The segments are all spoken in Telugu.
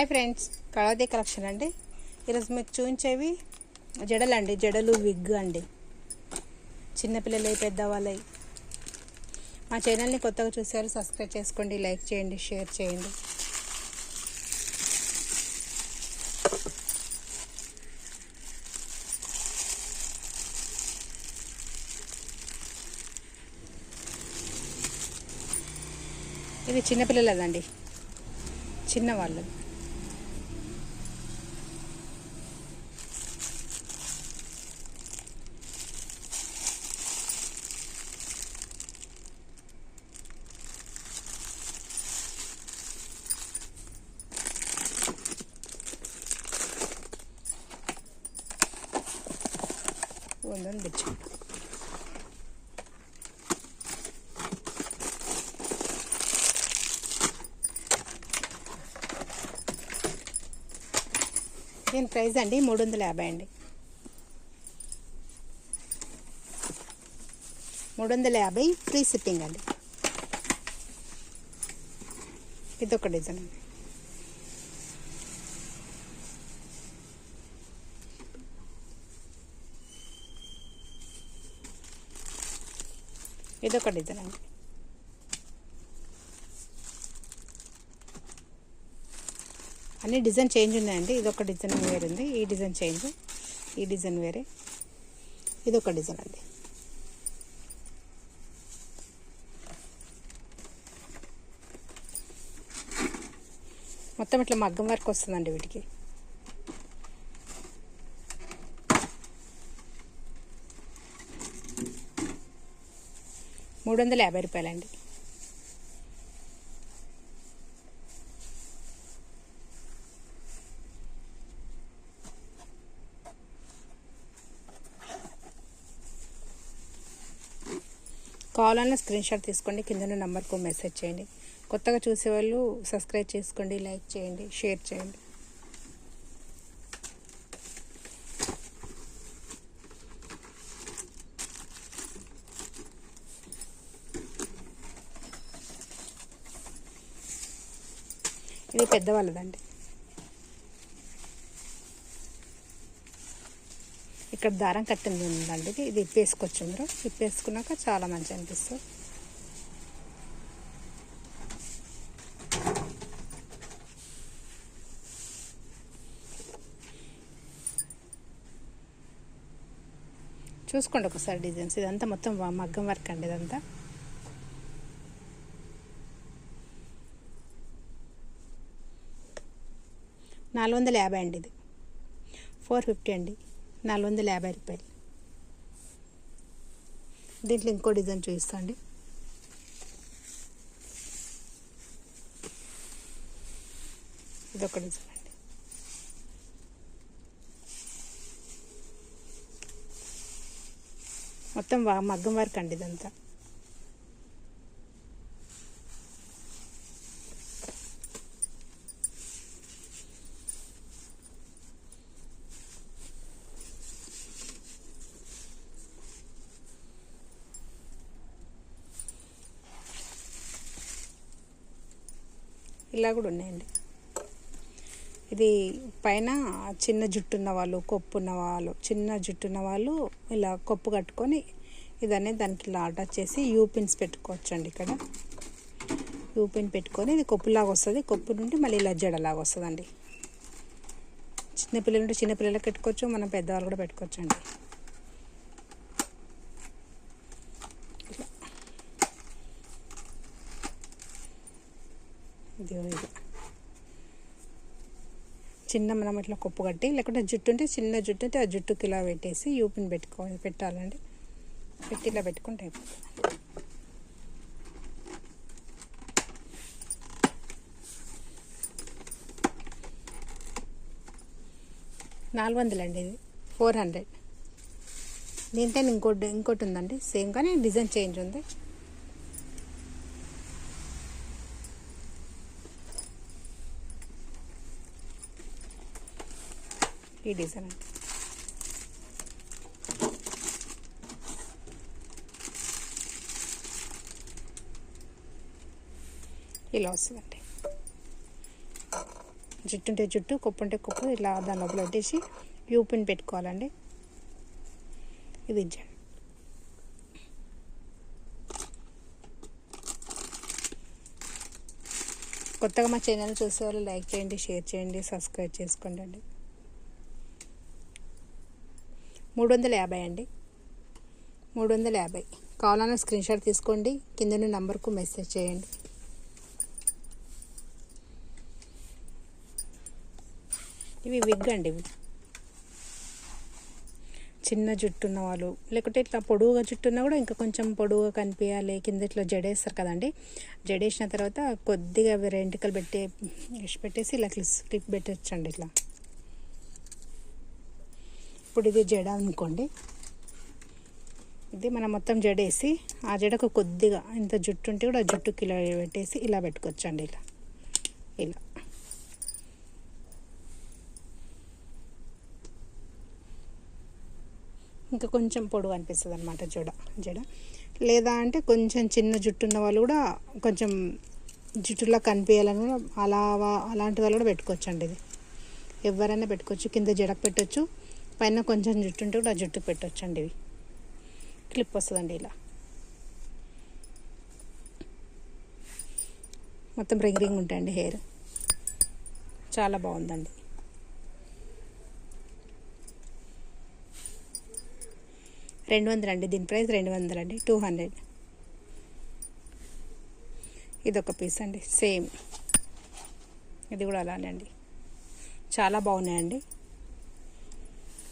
హాయ్ ఫ్రెండ్స్, కళావతి కలెక్షన్ అండి. ఈరోజు మీకు చూపించేవి జడలు అండి. జడలు విగ్ అండి, చిన్నపిల్లలు పెద్దవాళ్ళవి. మా ఛానల్ని కొత్తగా చూసేవారు సబ్స్క్రైబ్ చేసుకోండి, లైక్ చేయండి, షేర్ చేయండి. ఇది చిన్నపిల్లలదండి, చిన్నవాళ్ళు. ఉందని తెచ్చు. దీని ప్రైస్ అండి 350 అండి. 350 ఫ్రీ షిప్పింగ్ అండి. ఇదొక డిజైన్ అండి. ఇదొక డిజైన్ అండి. అన్ని డిజైన్ చేంజ్ ఉన్నాయండి. ఇదొక డిజైన్ వేరే ఉంది, ఈ డిజైన్ చేంజ్, ఈ డిజైన్ వేరే, ఇదొక డిజైన్ అండి. మొత్తం ఇట్లా మగ్గం వర్క్ వస్తుందండి వీటికి. ₹350 అండి. కావాలన్నా స్క్రీన్ షాట్ తీసుకోండి, కింద నెంబర్కు మెసేజ్ చేయండి. కొత్తగా చూసేవాళ్ళు సబ్స్క్రైబ్ చేసుకోండి, లైక్ చేయండి, షేర్ చేయండి. ఇది పెద్దవాళ్ళదండి. ఇక్కడ దారం కట్టింది ఉందండి. ఇది ఇప్పేసుకోవచ్చు. మీరు ఇప్పేసుకున్నాక చాలా మంచిగా అనిపిస్తుంది. చూసుకోండి ఒకసారి డిజైన్స్. ఇదంతా మొత్తం మగ్గం వర్క్ అండి. ఇదంతా ₹450 అండి. ఇది 450 అండి. ₹450. దీంట్లో ఇంకో డిజైన్ చూపిస్తా అండి. ఇదొక డిజైన్ అండి. మొత్తం మగ్గం వర్క్ అండి. ఇదంతా ఇలా కూడా ఉన్నాయండి. ఇది పైన చిన్న జుట్టు ఉన్న వాళ్ళు, కొప్పు ఉన్న వాళ్ళు, చిన్న జుట్టు ఉన్న వాళ్ళు ఇలా కొప్పు కట్టుకొని ఇదనే దానికి ఇలా అటాచ్ చేసి యూపిన్స్ పెట్టుకోవచ్చు అండి. ఇక్కడ యూపిన్ పెట్టుకొని ఇది కొప్పులాగా వస్తుంది. కొప్పు నుండి మళ్ళీ ఇలా జడలాగా వస్తుందండి. చిన్నపిల్లలు ఉంటే చిన్నపిల్లలకు పెట్టుకోవచ్చు, మనం పెద్దవాళ్ళు కూడా పెట్టుకోవచ్చు అండి. ఇది చిన్న మనం ఇట్లా కొప్పు కట్టి, లేకుంటే జుట్టు ఉంటే చిన్న జుట్టు ఉంటే ఆ జుట్టుకి ఇలా పెట్టేసి యూపిన్ పెట్టాలండి. పెట్టి ఇలా పెట్టుకుంటే అయిపోతుంది. 400 అండి. ఇది 400. దీంట్లో ఇంకోటి ఉందండి సేమ్, కానీ డిజైన్ చేంజ్ ఉంది. ఈ డిజైన్ అండి. ఇలా వస్తుందండి. జుట్టు ఉంటే జుట్టు, కొప్పు ఉంటే కొప్పు ఇలా దాని లోపల పెట్టేసి యూ పిన్ పెట్టుకోవాలండి. ఇది జడ. కొత్తగా మా ఛానల్ చూసే వాళ్ళు లైక్ చేయండి, షేర్ చేయండి, సబ్స్క్రైబ్ చేసుకోండి అండి. 350 అండి, 350. కావాలన్నా స్క్రీన్ షాట్ తీసుకోండి, కింద నంబర్కు మెసేజ్ చేయండి. ఇవి విగ్ అండి. ఇవి చిన్న జుట్టు ఉన్న వాళ్ళు, లేకుంటే ఇట్లా పొడువుగా జుట్టు ఉన్నా కూడా ఇంకా కొంచెం పొడువుగా కనిపించాలి, కింద ఇట్లా జడేస్తారు కదండి. జడేసిన తర్వాత కొద్దిగా వెంట్రుకలు పెట్టేసి ఇలా క్లిప్ పెట్టచ్చండి ఇట్లా. ఇప్పుడు ఇది జడ అనుకోండి, ఇది మనం మొత్తం జడేసి ఆ జడకు కొద్దిగా ఇంత జుట్టు ఉంటే కూడా జుట్టుకి ఇలా పెట్టేసి ఇలా పెట్టుకోవచ్చండి. ఇలా ఇలా ఇంకా కొంచెం పొడవు అనిపిస్తుంది అనమాట జడ. లేదా అంటే కొంచెం చిన్న జుట్టు ఉన్న వాళ్ళు కూడా కొంచెం జుట్టులా కనిపించాలని కూడా అలాంటి వాళ్ళు కూడా పెట్టుకోవచ్చండి. ఇది ఎవరైనా పెట్టుకోవచ్చు. కింద జడకు పెట్టవచ్చు, పైన కొంచెం జుట్టు ఉంటే కూడా ఆ జుట్టుకు పెట్టవచ్చండి. ఇవి క్లిప్ వస్తుందండి. ఇలా మొత్తం రింగ్ ఉంటాయండి హెయిర్. చాలా బాగుందండి. 200 అండి. దీని ప్రైస్ 200 అండి, 200. ఇదొక పీస్ అండి, సేమ్. ఇది కూడా అలానే అండి, చాలా బాగున్నాయండి.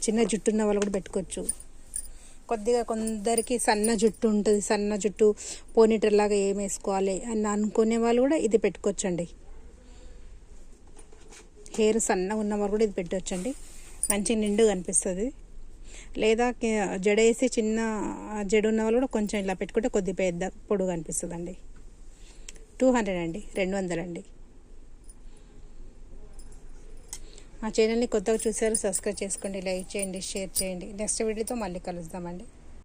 చిన్న జుట్టు ఉన్న వాళ్ళు కూడా పెట్టుకోవచ్చు. కొద్దిగా కొందరికి సన్న జుట్టు ఉంటుంది, సన్న జుట్టు పోనీటర్ లాగా ఏం వేసుకోవాలి అని అనుకునే వాళ్ళు కూడా ఇది పెట్టుకోవచ్చండి. హెయిర్ సన్నగా ఉన్నవాళ్ళు కూడా ఇది పెట్టవచ్చండి, మంచి నిండుగా అనిపిస్తుంది. లేదా జడ వేసి చిన్న జడ ఉన్న వాళ్ళు కూడా కొంచెం ఇలా పెట్టుకుంటే కొద్దిగా పెద్ద పొడుగు అనిపిస్తుంది అండి. 200 అండి, 200 అండి. మా ఛానల్ని కొత్తగా చూసారు, సబ్స్క్రైబ్ చేసుకోండి, లైక్ చేయండి, షేర్ చేయండి. నెక్స్ట్ వీడియోతో మళ్ళీ కలుద్దామండి.